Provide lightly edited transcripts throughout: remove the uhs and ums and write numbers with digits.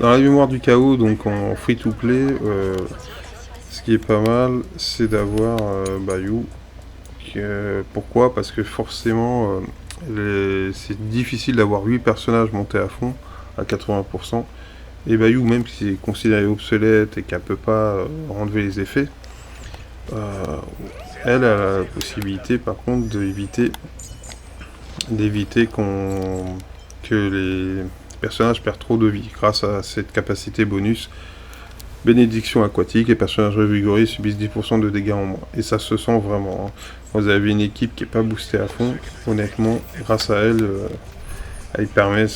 Dans la mémoire du chaos, donc en free-to-play, ce qui est pas mal, c'est d'avoir Bayou. Pourquoi? Parce que forcément, c'est difficile d'avoir 8 personnages montés à fond, à 80%. Et Bayou, même si c'est considéré obsolète et qu'elle peut pas enlever les effets, euh, elle a la possibilité par contre d'éviter que les personnages perdent trop de vie grâce à cette capacité bonus. Bénédiction aquatique, les personnages revigorés subissent 10% de dégâts en moins. Et ça se sent vraiment. Hein. Vous avez une équipe qui n'est pas boostée à fond, honnêtement, grâce à elle, elle permet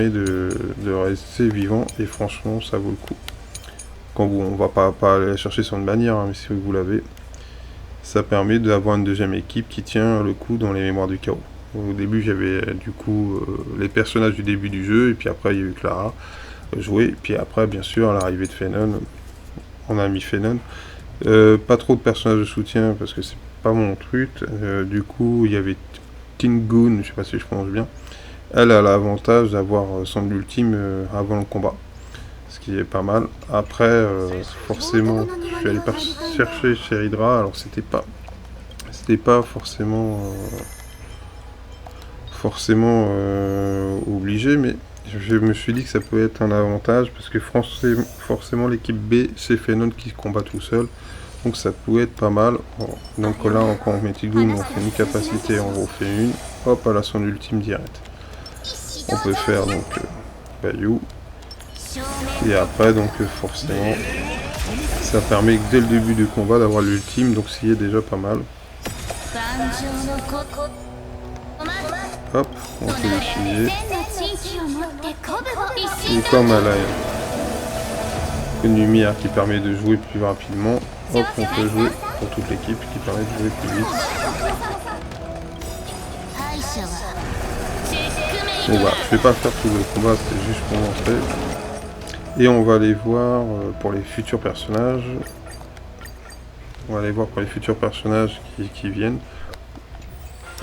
de rester vivant et franchement, ça vaut le coup. Quand on va pas aller la chercher sur une bannière, hein, mais si vous l'avez, ça permet d'avoir une deuxième équipe qui tient le coup dans les mémoires du chaos. Au début, j'avais du coup les personnages du début du jeu, et puis après, il y a eu Clara jouer, puis après, bien sûr, à l'arrivée de Fenon, on a mis Fenon. Pas trop de personnages de soutien parce que c'est pas mon truc. Du coup, il y avait Tingoon, je sais pas si je prononce bien. Elle a l'avantage d'avoir son ultime avant le combat, ce qui est pas mal. Après, forcément, je suis allé chercher chez Hydra, alors c'était pas forcément obligé, mais je me suis dit que ça peut être un avantage parce que forcément l'équipe B c'est Fenon qui combat tout seul, donc ça pouvait être pas mal. Donc là quand on met Tigoon, on fait une capacité, on refait une, hop, elle a son ultime direct. On peut faire donc Bayou, et après donc forcément ça permet que dès le début du combat d'avoir l'ultime, donc ce qui est déjà pas mal. Hop, on peut l'utiliser. Et comme elle a une lumière qui permet de jouer plus rapidement, hop, on peut jouer pour toute l'équipe qui permet de jouer plus vite. Donc voilà, je vais pas faire tout le combat, c'était juste pour montrer. Et on va aller voir pour les futurs personnages. On va aller voir pour les futurs personnages qui viennent.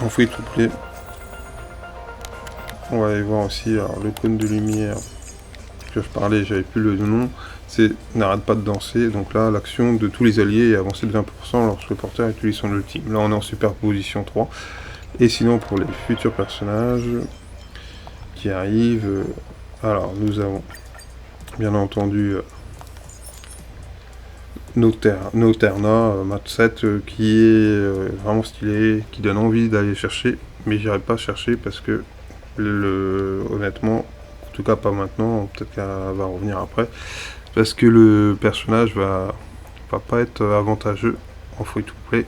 En free to play. On va aller voir aussi alors, le cône de lumière que je parlais, j'avais plus le nom, c'est n'arrête pas de danser. Donc là, l'action de tous les alliés est avancée de 20% lorsque le porteur utilise son ultime. Là, on est en superposition 3. Et sinon, pour les futurs personnages qui arrivent, alors nous avons bien entendu Noterna, Mat 7, qui est vraiment stylé, qui donne envie d'aller chercher, mais j'irai pas chercher parce que honnêtement, en tout cas pas maintenant, peut-être qu'elle va revenir après, parce que le personnage va pas être avantageux en free to play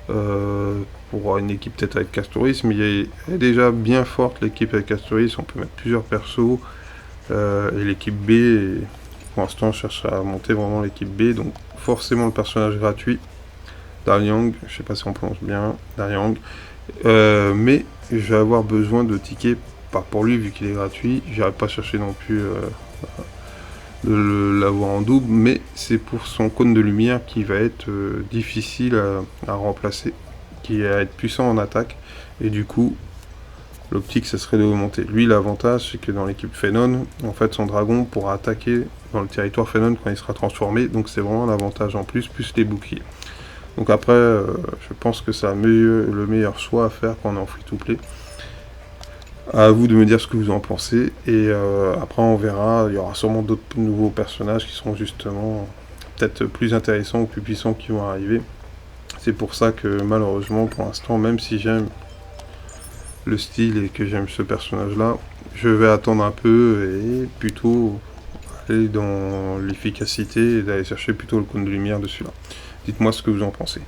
pour une équipe peut-être avec Castoris, mais elle est déjà bien forte l'équipe avec Castoris, on peut mettre plusieurs persos, et l'équipe B, pour l'instant je cherche à monter vraiment l'équipe B, donc forcément le personnage gratuit, Daliang, je sais pas si on prononce bien, Daliang, mais je vais avoir besoin de tickets, pas pour lui vu qu'il est gratuit, j'irai pas chercher non plus de l'avoir en double, mais c'est pour son cône de lumière qui va être difficile à remplacer, qui va être puissant en attaque, et du coup l'optique ça serait de augmenter. Lui l'avantage c'est que dans l'équipe Fenon, en fait son dragon pourra attaquer dans le territoire Fenon quand il sera transformé, donc c'est vraiment un avantage en plus les boucliers. Donc après, je pense que c'est le meilleur choix à faire quand on est en free-to-play. À vous de me dire ce que vous en pensez. Et après, on verra. Il y aura sûrement d'autres nouveaux personnages qui seront justement peut-être plus intéressants ou plus puissants qui vont arriver. C'est pour ça que malheureusement, pour l'instant, même si j'aime le style et que j'aime ce personnage-là, je vais attendre un peu et plutôt aller dans l'efficacité et d'aller chercher plutôt le cône de lumière de celui-là. Dites-moi ce que vous en pensez.